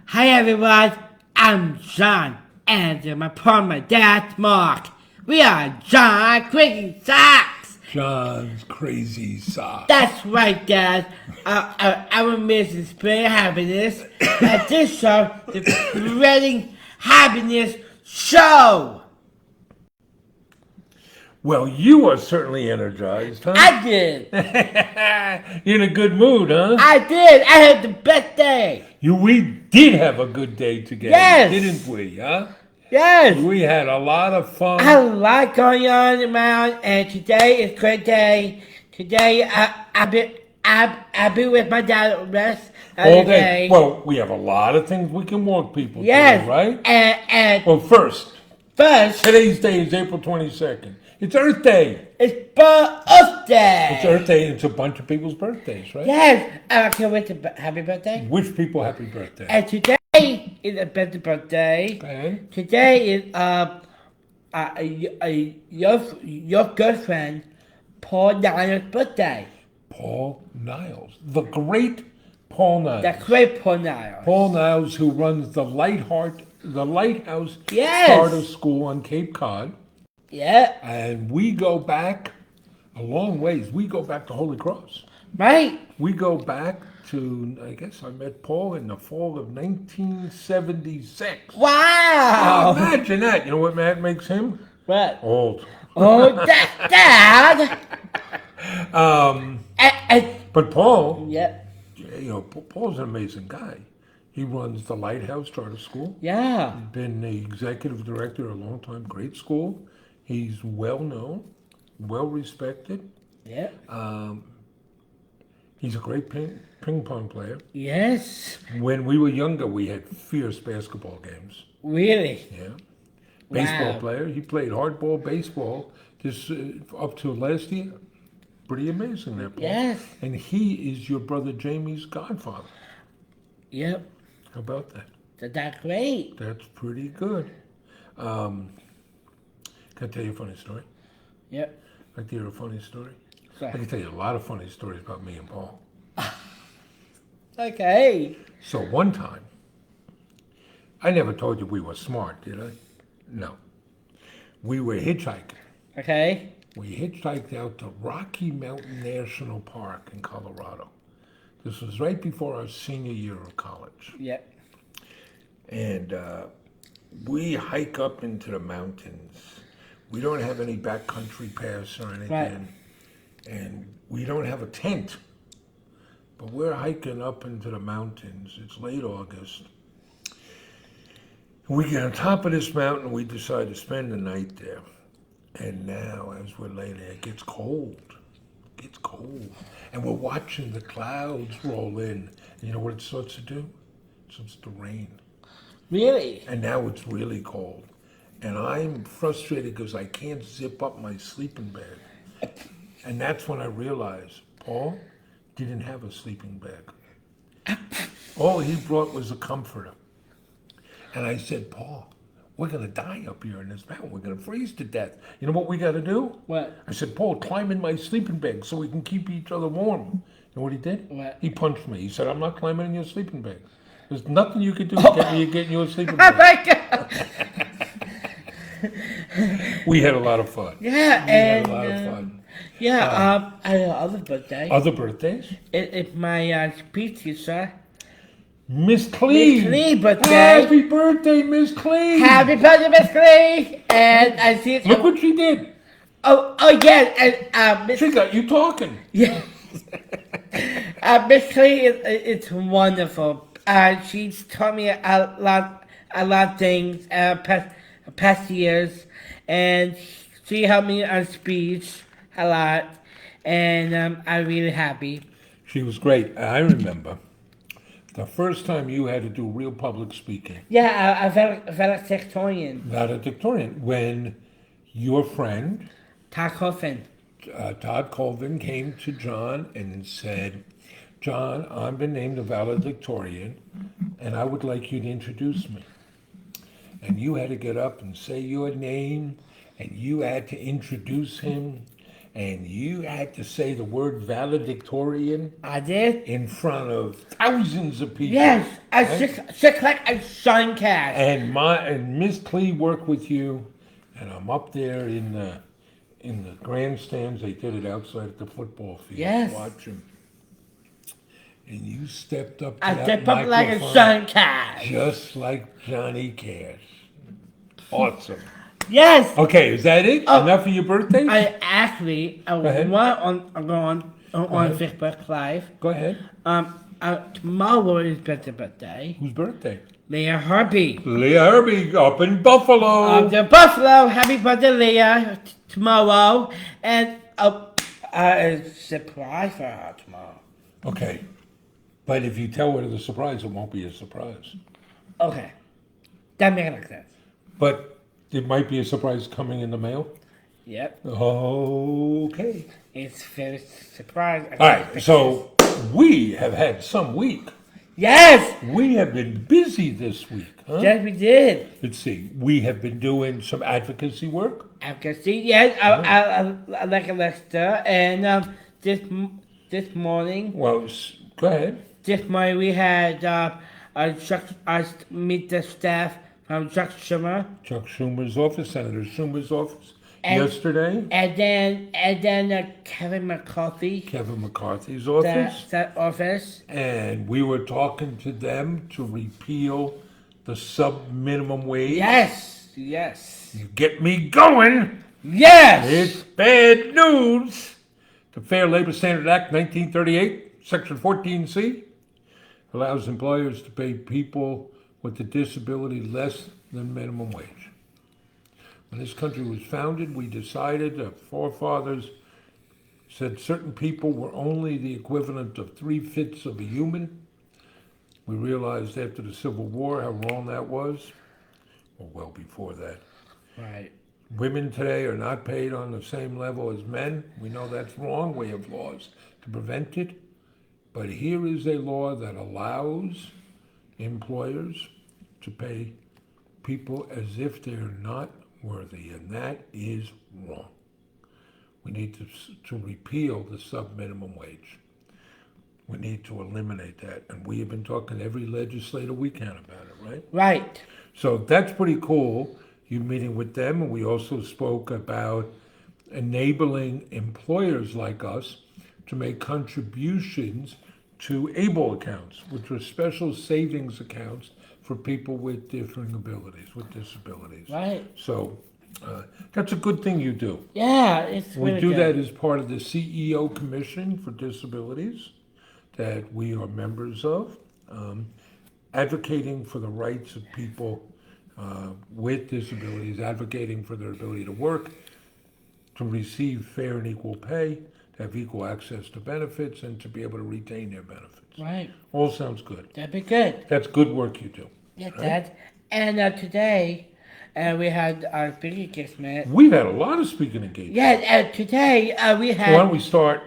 Hi everyone, I'm John, and my partner, my dad, Mark. We are John Quickie Socks. John's Crazy Socks. That's right, Dad. Our mission is spreading happiness. At this show, the Spreading Happiness Show. Well, you are certainly energized, huh? I did. You're in a good mood, huh? I did. I had the best day. We did have a good day together, Yes. didn't we, huh? Yes. We had a lot of I had a fun. lot going on around, and today is a great day. Today, I'll be with my dad the rest of All the day. day. Well, we have a lot of things we can walk people Yes. through, right? And Well, first, first, today's day is April 22nd. It's Earth Day. it's birthday. It's Earth Day. It's a bunch of people's birthdays, right? Yes. Can we wish a happy birthday? Which people happy birthday? And today is a better birthday. And Today is your girlfriend Paul Niles' birthday. Paul Niles, the great Paul Niles. The great Paul Niles. Paul Niles, who runs the Lighthouse Yes. Charter School on Cape Cod, Yeah. and we go back a long ways. We go back to Holy Cross. Right. We go back to, I guess I met Paul in the fall of 1976. Wow. Imagine that. You know what that makes him? What? Old. Oh, Dad. Um, And, but Paul, yeah. Paul's an amazing guy. He runs the Lighthouse Charter School. Yeah. Been the executive director a long time. Great school. He's well known, well respected. Yeah. He's a great ping pong player. Yes. When we were younger, we had fierce basketball games. Really? Yeah. Baseball Wow. player. He played hardball baseball just up to last year. Pretty amazing, that Paul. Yes. And he is your brother Jamie's godfather. Yep. How about that? That's great. That's pretty good. Can I tell you a funny story? Yep. Like to hear a funny story? I So, can tell you a lot of funny stories about me and Paul. okay. So one time, I never told you we were smart, did I? No. We were hitchhiking. Okay. We hitchhiked out to Rocky Mountain National Park in Colorado. This was right before our senior year of college. Yep. And we hike up into the mountains. We don't have any backcountry pass or anything. Right. And we don't have a tent. But we're hiking up into the mountains. It's late August. We get on top of this mountain. We decide to spend the night there. And now, as we're laying there, it gets cold. It gets cold. And we're watching the clouds roll in. And you know what it starts to do? It starts to rain. Really? And now it's really cold. And I'm frustrated because I can't zip up my sleeping bag. And that's when I realized Paul didn't have a sleeping bag. All he brought was a comforter. And I said, Paul, we're going to die up here in this mountain. We're going to freeze to death. You know what we got to do? What? I said, Paul, climb in my sleeping bag so we can keep each other warm. You know what he did? What? He punched me. He said, I'm not climbing in your sleeping bag. There's nothing you could do to get in your sleeping Oh bag. my God. We had a lot of fun. Yeah. We had And a lot of fun. I had other birthday. Other birthdays? It's my speech teacher. Miss Clee. Miss Clee birthday. Happy birthday, Miss Clee. Happy birthday, Miss Clee. And I see. Look what she did. Oh yes. And Miss. She got you talking. Yeah. Miss Clee it's wonderful. She's taught me a lot of things past years, and she helped me on speech a lot, and I'm really happy. She was great. I remember the first time you had to do real public speaking. Yeah, a valedictorian. Valedictorian. When your friend, Todd Coffin. Todd Colvin, came to John and said, John, I've been named a valedictorian, and I would like you to introduce me. And you had to get up and say your name, and you had to introduce him, and you had to say the word valedictorian I did. in front of thousands of people. Yes, I right? sick like a shine cash. And Miss Clee worked with you, and I'm up there in the grandstands. They did it outside at the football field. Yes. Watching. And you stepped up to I that step up like a microphone shine cash. just like Johnny Cash. Awesome. Yes. Okay, is that it? Oh, Enough for your birthday? I actually I ahead. went on ahead. Facebook Live. Go ahead. Tomorrow is Peter's birthday. Whose birthday? Leah Herbie. Leah Herbie up in Buffalo. The Buffalo. Happy birthday, Leah. Tomorrow, and a surprise for her tomorrow. Okay. But if you tell her the surprise, it won't be a surprise. Okay, that makes like sense. But it might be a surprise coming in the mail. Yep, Okay. it's very surprise. All right. So we have had some week. Yes, We have been busy this week. Huh? yes, we did. Let's see. We have been doing some advocacy work. I can see. Yes, I like a Lester, and this morning. Well, go ahead. This morning we had meet the staff from Chuck Schumer, Chuck Schumer's office, Senator Schumer's office, And- yesterday. and then Kevin McCarthy, Kevin McCarthy's office. that office. And we were talking to them to repeal the sub-minimum wage. Yes, yes, You get me going. yes. It's bad news. The Fair Labor Standards Act 1938, Section 14C, allows employers to pay people with a disability less than minimum wage. When this country was founded, we decided, the forefathers said certain people were only the equivalent of 3/5 of a human. We realized after the Civil War how wrong that was, or well before that. Right. Women today are not paid on the same level as men. We know that's wrong. We have laws to prevent it. But here is a law that allows employers to pay people as if they're not worthy, and that is wrong. We need to repeal the sub-minimum wage. We need to eliminate that, and we have been talking to every legislator we can about it, right? Right. So that's pretty cool. You meeting with them, and we also spoke about enabling employers like us to make contributions to ABLE accounts, which are special savings accounts for people with differing abilities, with disabilities. Right. So that's a good thing you do. Yeah, it's We really do good. that as part of the CEO Commission for Disabilities that we are members of, advocating for the rights of people with disabilities, advocating for their ability to work, to receive fair and equal pay, to have equal access to benefits, and to be able to retain their benefits. Right. All sounds good. That'd be good. That's good work you do. Yeah, Dad. And today, we had our speaking engagement. We've had a lot of speaking engagements. Yeah, today we Why had. don't we start?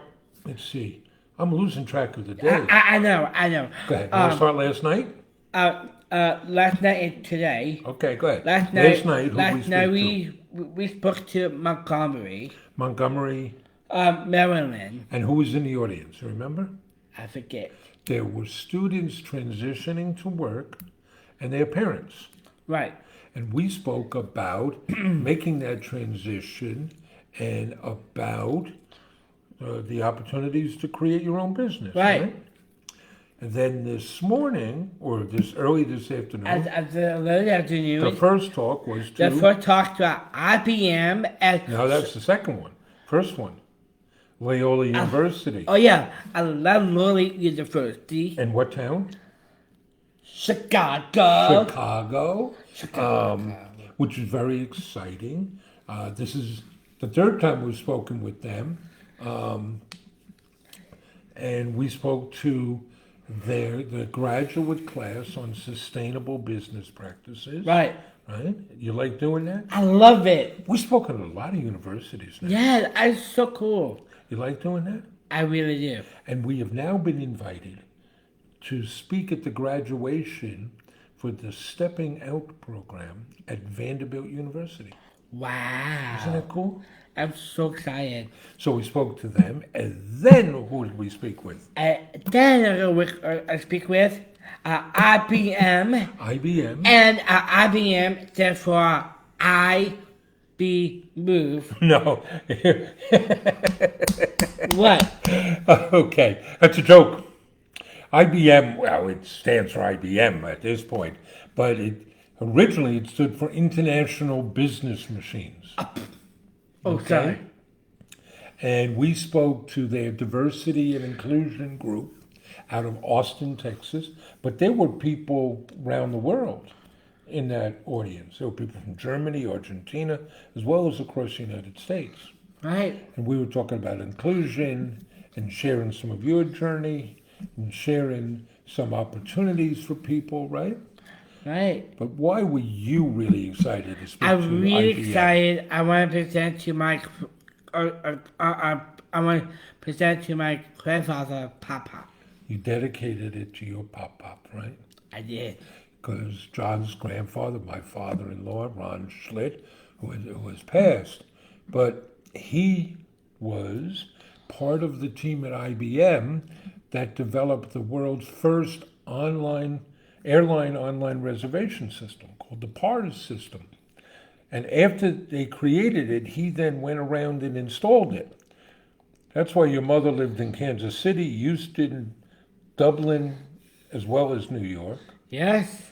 Let's see. I'm losing track of the day. I know. Go ahead. You want to start last night? Last night and today. Okay, go ahead. Last Last night, night, who we spoke to? we spoke to Montgomery, Montgomery. Maryland. And who was in the audience? Remember? I forget. There were students transitioning to work and their parents. Right. And we spoke about making that transition and about the opportunities to create your own business. Right. And then this morning, or early this afternoon, As the late afternoon, the first talk was the to... first talk to IBM at. No, that's the second one. First one, Loyola University. Oh yeah, I love Loyola University, And what town? Chicago. Chicago. Which is very exciting. This is the third time we've spoken with them. And we spoke to the graduate class on sustainable business practices. Right. Right? You like doing that? I love it. We've spoken at a lot of universities now. Yeah, it's so cool. You like doing that? I really do. And we have now been invited to speak at the graduation for the Stepping Out program at Vanderbilt University. Wow. Isn't that cool? I'm so excited. So we spoke to them, and then who did we speak with? Then I speak with IBM, IBM. and IBM stands for I Be Move. No. What? Okay, that's a joke. IBM, well, it stands for IBM at this point, but originally it stood for International Business Machines. Oh, Okay. sorry. And we spoke to their diversity and inclusion group out of Austin, Texas, but there were people around the world in that audience. There were people from Germany, Argentina, as well as across the United States. Right. And we were talking about inclusion and sharing some of your journey and sharing some opportunities for people, right? Right. But why were you really excited to speak to I'm really IBM? excited. I want to present to my. I want to present to my grandfather, Papa. You dedicated it to your pop, right? I did. Because John's grandfather, my father-in-law, Ron Schlitt, who has passed, but he was part of the team at IBM that developed the world's first airline online reservation system called the PARS system. And after they created it, he then went around and installed it. That's why your mother lived in Kansas City, Houston, Dublin, as well as New York. Yes.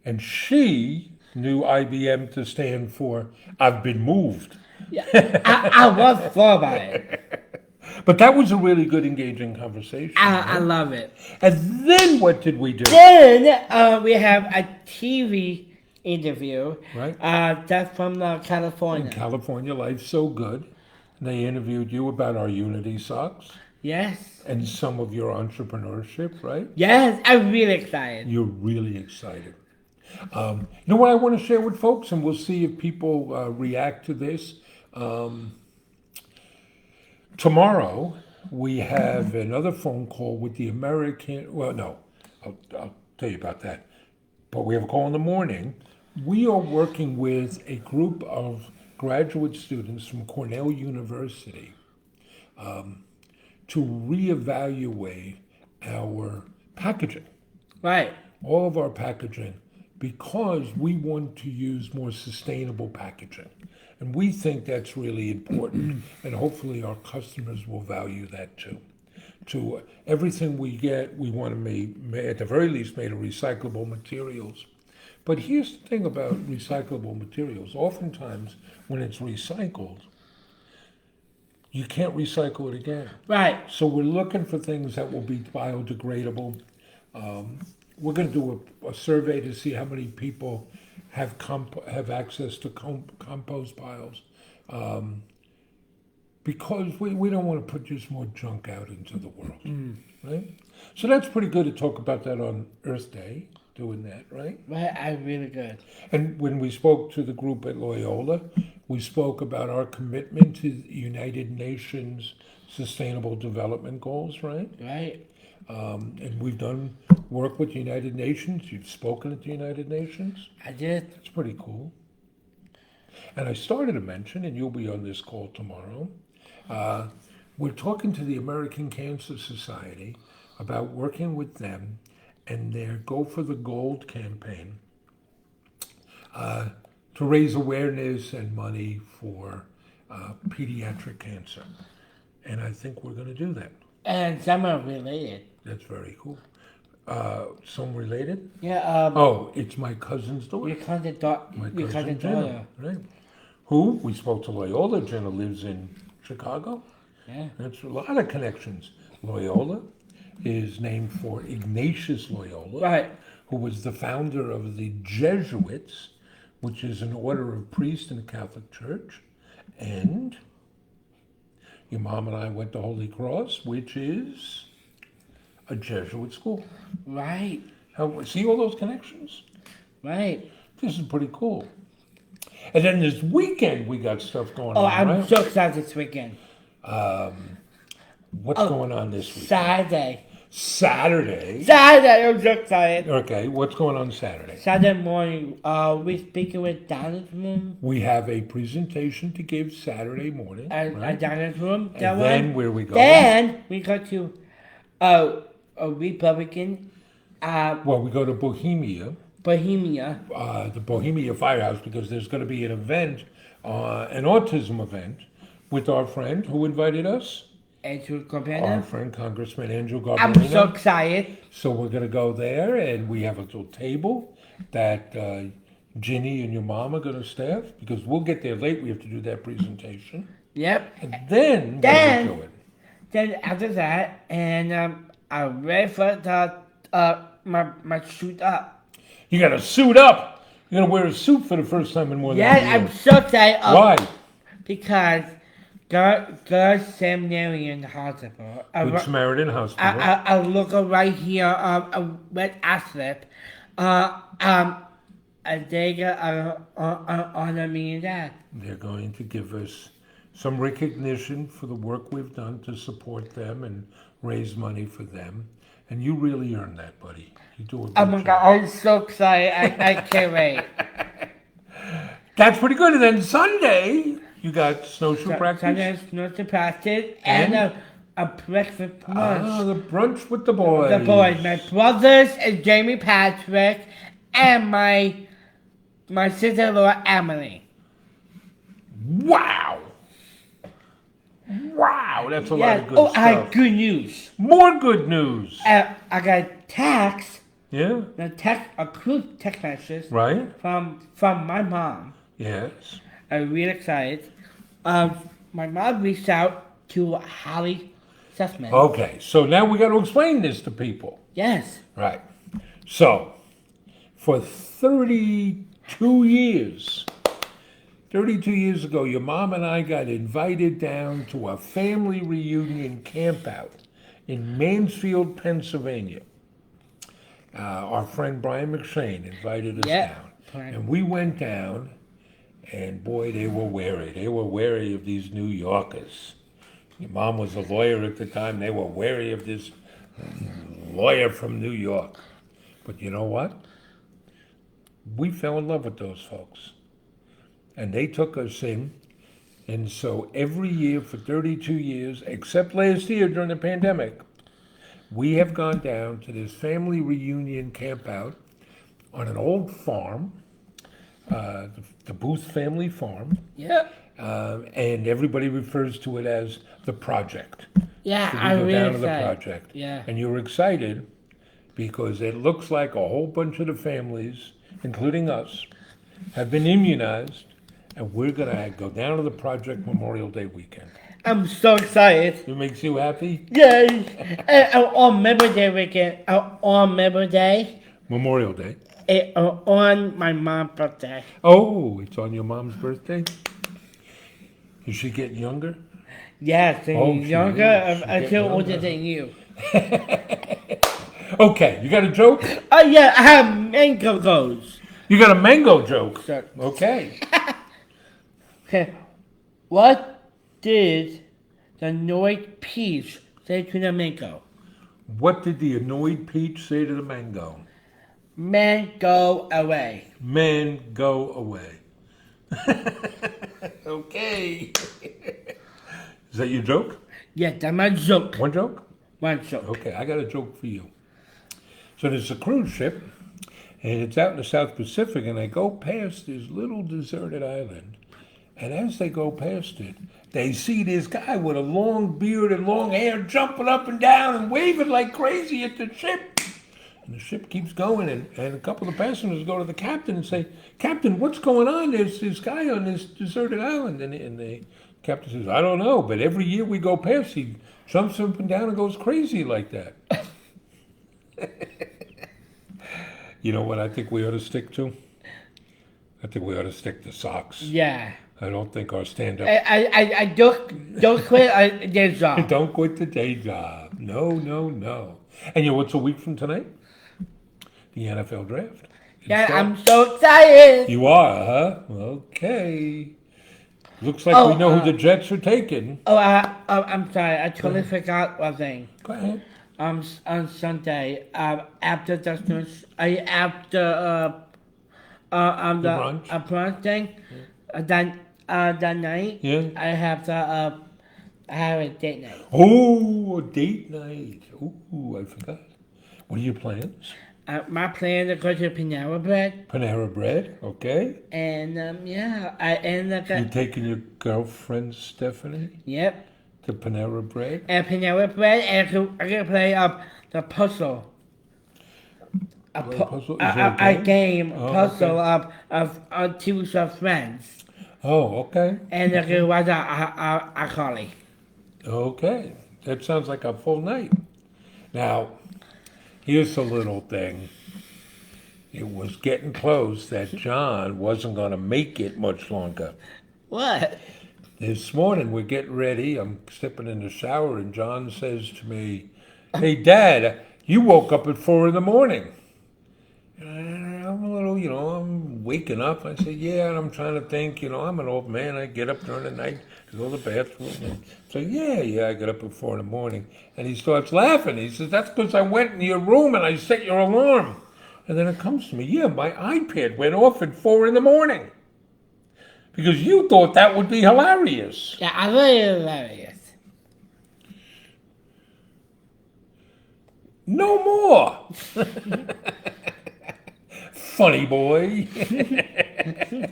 And she knew IBM to stand for I've been moved. Yeah. I was thought about it. But that was a really good, engaging conversation. I love it. And then what did we do? Then we have a TV interview. Right. That's from In California. California, Life's So Good. And they interviewed you about our Unity socks Yes. and some of your entrepreneurship, right? Yes. I'm really excited. You're really excited. You know what I want to share with folks, and we'll see if people react to this. Tomorrow, we have another phone call with the American, well, no, I'll tell you about that. But we have a call in the morning. We are working with a group of graduate students from Cornell University to reevaluate our packaging, Right. all of our packaging, because we want to use more sustainable packaging. And we think that's really important, and hopefully our customers will value that too. To everything we get, we want to make, at the very least, made of recyclable materials. But here's the thing about recyclable materials. Oftentimes, when it's recycled, you can't recycle it again. Right. So we're looking for things that will be biodegradable. We're going to do a survey to see how many people have access to compost piles, because we don't want to put just more junk out into the world, right? So that's pretty good to talk about that on Earth Day, doing that, right? Right. I'm really good. And when we spoke to the group at Loyola, we spoke about our commitment to the United Nations Sustainable Development Goals, right? Right. And we've done work with the United Nations. You've spoken at the United Nations. I did. It's pretty cool. And I started to mention, and you'll be on this call tomorrow, we're talking to the American Cancer Society about working with them and their Go for the Gold campaign to raise awareness and money for pediatric cancer. And I think we're going to do that. And some are related. That's very cool. Some related? Yeah. Oh, it's my cousin's daughter. Your cousin daughter. My Your cousin cousin Jenna, daughter. right? Who we spoke to Loyola. Jenna lives in Chicago. Yeah. That's a lot of connections. Loyola is named for Ignatius Loyola, Right. who was the founder of the Jesuits, which is an order of priests in the Catholic Church, and your mom and I went to Holy Cross, which is a Jesuit school. Right. See all those connections? Right. This is pretty cool. And then this weekend we got stuff going Oh, on, I'm right? so excited this weekend. What's going on this week? Saturday. Saturday. Saturday, I'm so excited. Okay, what's going on Saturday? Saturday morning, we speaking with Donna's room. We have a presentation to give Saturday morning. At Right? Donna's room. That And then one. where we go? Then we go to a Republican Well, we go to Bohemia, Bohemia. the Bohemia Firehouse, because there's going to be an event, an autism event, with our friend who invited us, Andrew our Campana. friend Congressman Andrew I'm so Garbarino. excited. So we're going to go there, and we have a little table that Ginny and your mom are going to staff, because we'll get there late. We have to do that presentation. Yep. And then, Then- what are we doing? Then after that, and I'm ready for my suit up. You got to suit up. You're going to wear a suit for the first time in more than Yeah, a year. I'm so excited. Why? Because Girls Seminary Hospital. Good Samaritan Hospital. I look right here. Red Aslip. They got honor me and that. They're going to give us some recognition for the work we've done to support them and raise money for them. And you really earned that, buddy. You do a good Oh my job. God, I'm so excited. I can't wait. That's pretty good. And then Sunday, you got snowshoe practice. Sunday not to practice and a breakfast Ah, brunch. the brunch with the boys. The boys, my brothers and Jamie Patrick, and my sister-in-law Emily. Wow. Wow, that's a lot Yeah. of good Oh, I stuff. have good news. More good news. I got text, Yeah, a cool text message right? from my mom. Yes. I'm really excited. My mom reached out to Holly Sussman. Okay, so now we got to explain this to people. Yes. Right. So, for 32 years ago, your mom and I got invited down to a family reunion campout in Mansfield, Pennsylvania. Our friend Brian McShane invited us Yeah, down. Brian. And we went down, and boy, they were wary. They were wary of these New Yorkers. Your mom was a lawyer at the time. They were wary of this lawyer from New York. But you know what? We fell in love with those folks. And they took us in. And so every year for 32 years, except last year during the pandemic, we have gone down to this family reunion campout on an old farm, the Booth family farm. Yep. And everybody refers to it as the project. Yeah, So we I'm go really down to the excited. project. Yeah. And you're excited because it looks like a whole bunch of the families, including us, have been immunized, and we're going to go down to the project Memorial Day weekend. I'm so excited. It makes you happy? Yay! On Member Day weekend, on Member Day, Memorial Day. on my mom's birthday. Oh, it's on your mom's birthday? Is she getting younger? Yes, Oh, and she younger, is. She's until getting older younger. than you. Okay, you got a joke? Oh yeah, I have mango goes. You got a mango joke? Sure. Okay. Okay, what did the annoyed peach say to the mango? What did the annoyed peach say to the mango? Man, go away. Man, go away. Okay. Is that your joke? Yeah, that's my joke. One joke? One joke. Okay, I got a joke for you. So there's a cruise ship, and it's out in the South Pacific, and they go past this little deserted island. And as they go past it, they see this guy with a long beard and long hair jumping up and down and waving like crazy at the ship. And the ship keeps going, and a couple of passengers go to the captain and say, "Captain, what's going on? There's this guy on this deserted island." And the captain says, "I don't know, but every year we go past, he jumps up and down and goes crazy like that." You know what I think we ought to stick to? I think we ought to stick to socks. Yeah. I don't think our stand-up... I don't quit their job. Don't quit the day job. No, no, no. And you know what's a week from tonight? The NFL draft. Yeah, It's I'm so excited. You are, huh? Okay. Looks like Oh, we know who the Jets are taking. Oh, I'm sorry. I totally forgot one thing. Go ahead. on Sunday after the after The brunch? brunch thing. Then that night Yeah. I have the I have a date night. Oh, a date night. Ooh, I forgot. What are your plans? My plan is to go to Panera Bread, Panera Bread, okay. and yeah, I and like You taking your girlfriend Stephanie yep, to Panera Bread? and Panera Bread, and I can play the puzzle. Play puzzle? Is A there a game Oh, puzzle okay. of two of friends, Oh, okay. and it was a collie. Okay. That sounds like a full night. Now, here's a little thing. It was getting close that John wasn't going to make it much longer. What? This morning we're getting ready. I'm stepping in the shower, and John says to me, "Hey, Dad, you woke up at 4 in the morning." And I'm a little, I'm waking up. I say, "Yeah," and I'm trying to think. I'm an old man. I get up during the night to go to the bathroom. And so, yeah, I get up at 4 in the morning. And he starts laughing. He says, "That's because I went in your room and I set your alarm." And then it comes to me, yeah, my iPad went off at 4 in the morning. Because you thought that would be hilarious. Yeah, I really hilarious. No more. Funny boy. You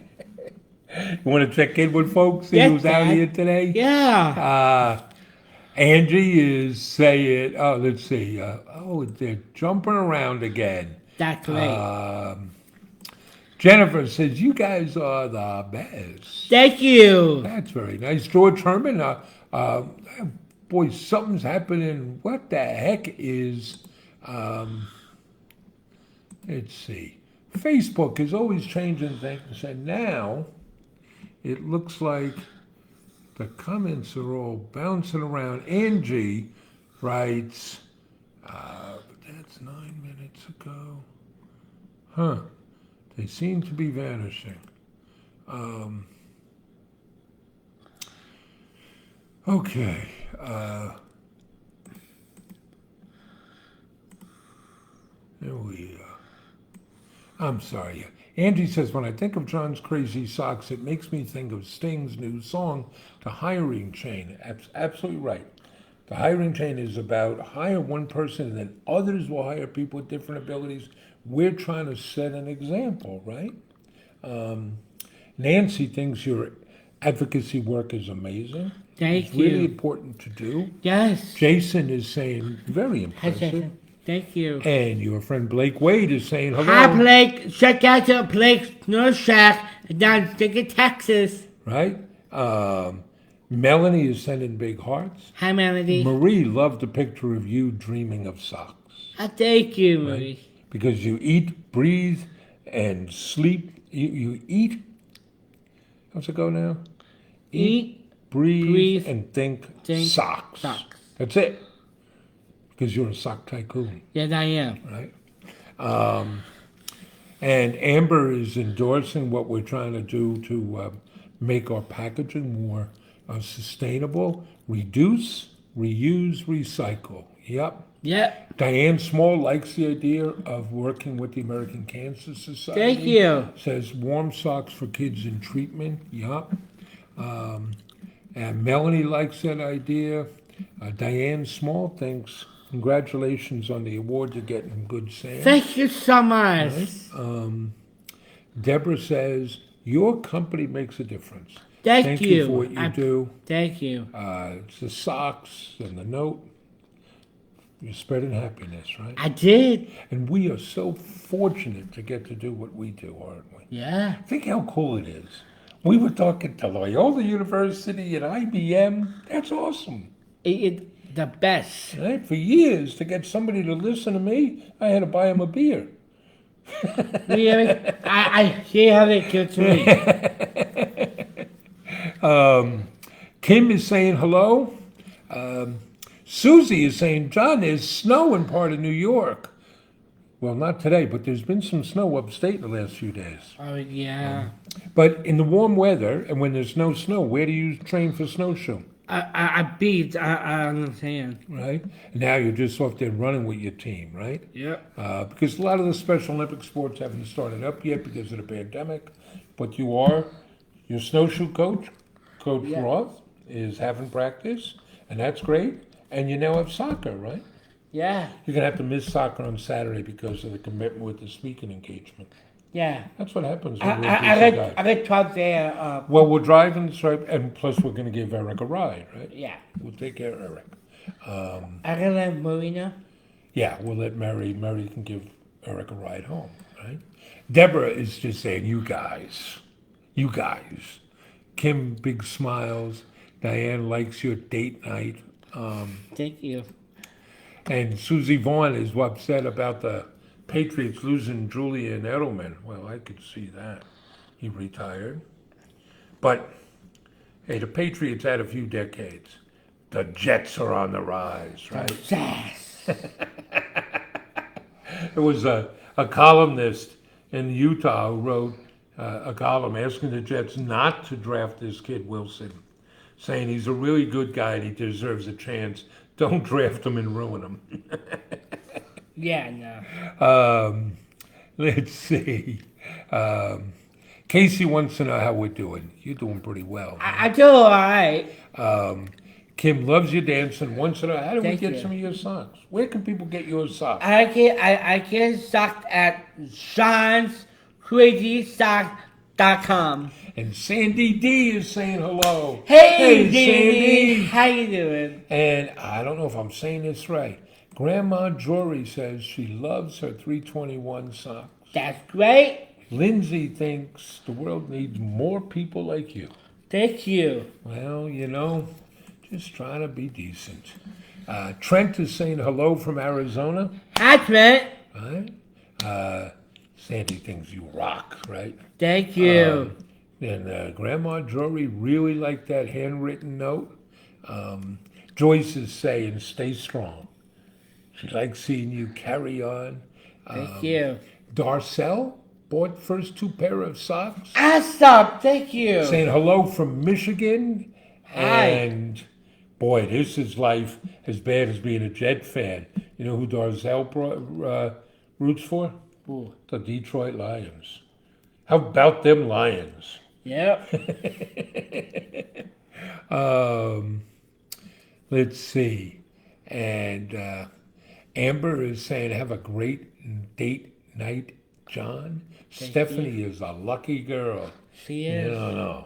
want to check in with folks? See Yes, who's out Dad. here today? Yeah. Angie is saying, let's see. They're jumping around again. That's right. Jennifer says, "You guys are the best." Thank you. That's very nice. George Herman, boy, something's happening. What the heck is, let's see. Facebook is always changing things, and now it looks like the comments are all bouncing around. Angie writes, that's 9 minutes ago. Huh. They seem to be vanishing. Okay. There we are. I'm sorry. Angie says, "When I think of John's Crazy Socks, it makes me think of Sting's new song, The Hiring Chain." Absolutely right. The hiring chain is about hire one person and then others will hire people with different abilities. We're trying to set an example, right? Nancy thinks your advocacy work is amazing. Thank It's really you. important to do. Yes. Jason is saying, very impressive. Thank you. And your friend Blake Wade is saying hello. Hi, Blake. Check out the Blake's Nurse Shack down in Texas. Right? Melanie is sending big hearts. Hi, Melody. Marie loved the picture of you dreaming of socks. Thank you, Marie. Because you eat, breathe, and sleep. You eat. How's it go now? Eat, breathe, and think socks. That's it. Because you're a sock tycoon. Yes, I am. Right? And Amber is endorsing what we're trying to do to make our packaging more sustainable. Reduce, reuse, recycle. Yep. Diane Small likes the idea of working with the American Cancer Society. Thank you. Says warm socks for kids in treatment. Yup. And Melanie likes that idea. Diane Small thinks, congratulations on the award you're getting, Good Sam. Thank you so much. Right? Deborah says, your company makes a difference. Thank you for what you do. Thank you. It's the socks and the note. You're spreading happiness, right? I did. And we are so fortunate to get to do what we do, aren't we? Yeah. Think how cool it is. We were talking to Loyola University and IBM. That's awesome. The best. Right? For years, to get somebody to listen to me, I had to buy them a beer. Really? I see how they kill me. Kim is saying hello. Susie is saying, John, there's snow in part of New York. Well, not today, but there's been some snow upstate the last few days. Oh, yeah. But in the warm weather, and when there's no snow, where do you train for snowshoe? I beat. I understand. right? Now you're just off there running with your team, right? Yep. Because a lot of the Special Olympic sports haven't started up yet because of the pandemic, but you are, your snowshoe coach, Coach Yeah. Roth, is having practice, and that's great. And you now have soccer, right? Yeah. You're gonna have to miss soccer on Saturday because of the commitment with the speaking engagement. Yeah. That's what happens I when you're a I, busy I guy. got I got taught there. Well, we're driving, so, and plus we're gonna give Eric a ride, right? Yeah. We'll take care of Eric. I got a Marina. Yeah, we'll let Mary can give Eric a ride home, right? Deborah is just saying, you guys. Kim, big smiles. Diane likes your date night. Thank you. And Susie Vaughn is upset about the Patriots losing Julian Edelman. Well, I could see that. He retired. But, hey, the Patriots had a few decades. The Jets are on the rise, right? Yes. There was a columnist in Utah who wrote a column asking the Jets not to draft this kid Wilson, saying he's a really good guy and he deserves a chance. Don't draft him and ruin him. Yeah. No. Let's see. Casey wants to know how we're doing. You're doing pretty well. I do all right. Kim loves your dancing. Wants to know how do we Thank get you. some of your socks? Where can people get your socks? I get socked at Sean'sCrazySock.com. And Sandy D is saying hello. Hey, Sandy. Sandy, how you doing? And I don't know if I'm saying this right. Grandma Jory says she loves her 321 socks. That's great. Lindsay thinks the world needs more people like you. Thank you. Well, just trying to be decent. Trent is saying hello from Arizona. Hi, Trent. Right? Sandy thinks you rock, right? Thank you. And Grandma Jory really liked that handwritten note. Joyce is saying, stay strong. She likes seeing you carry on. Thank you. Darcel bought first 2 pair of socks. Awesome. Thank you. Saying hello from Michigan. Hi. And boy, this is life as bad as being a Jet fan. You know who Darcel roots for? Ooh. The Detroit Lions. How about them Lions? Yep. Let's see. And Amber is saying, have a great date night, John. Stephanie is a lucky girl. She is. No.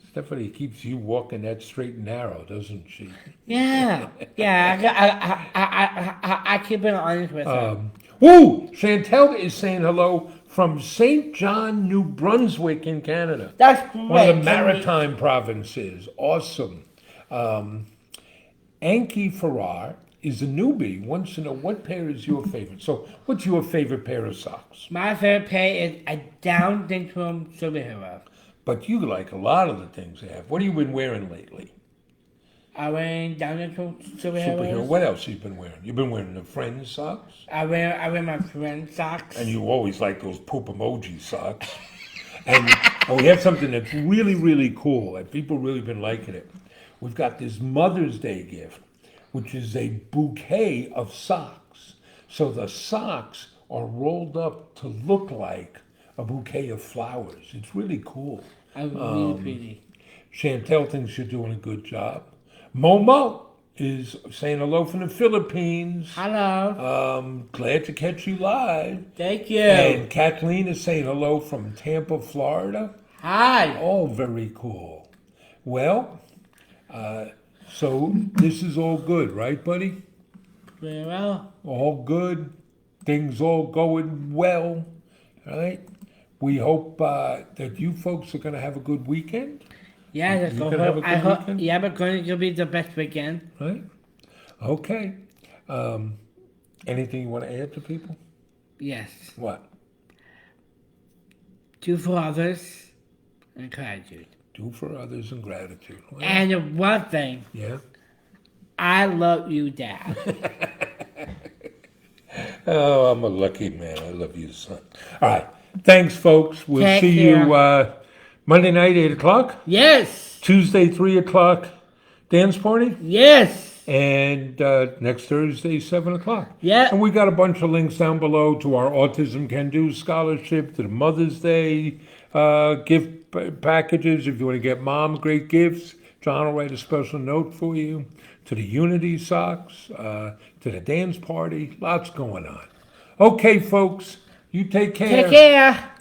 Stephanie keeps you walking that straight and narrow, doesn't she? Yeah. Yeah. I keep it honest with her. Woo! Chantel is saying hello from St. John, New Brunswick in Canada. That's great. One of the maritime provinces. Awesome. Anki Farrar is a newbie, wants to know what pair is your favorite. So, what's your favorite pair of socks? My favorite pair is a Down syndrome superhero. But you like a lot of the things they have. What have you been wearing lately? I wear Down syndrome Superhero. superheroes. What else have you been wearing? You've been wearing the Friends socks? I wear my friend's socks. And you always like those poop emoji socks. And we have something that's really, really cool, and people really been liking it. We've got this Mother's Day gift, which is a bouquet of socks. So the socks are rolled up to look like a bouquet of flowers. It's really cool. I'm really pretty. Chantel thinks you're doing a good job. Momo is saying hello from the Philippines. Hello. Glad to catch you live. Thank you. And Kathleen is saying hello from Tampa, Florida. Hi. Oh, very cool. Well, so this is all good, right, buddy? Very well. All good. Things all going well, right? We hope that you folks are going to have a good weekend, Yeah, let's You go can have home. a I good hope. weekend? Yeah, but going to be the best weekend. right? Okay. Anything you want to add to people? Yes. What? Do for others and gratitude. Do for others and gratitude. Well, And one thing, yeah. I love you, Dad. Oh, I'm a lucky man. I love you, son. All right. Thanks, folks. We'll Take see care. you Monday night, 8 o'clock. Yes. Tuesday, 3 o'clock. dance party. Yes. And next Thursday, 7 o'clock. Yeah. And we got a bunch of links down below to our Autism Can Do scholarship, to the Mother's Day gift packages. If you want to get mom great gifts, John will write a special note for you. To the Unity socks, to the dance party. Lots going on. Okay, folks, you take care. Take care.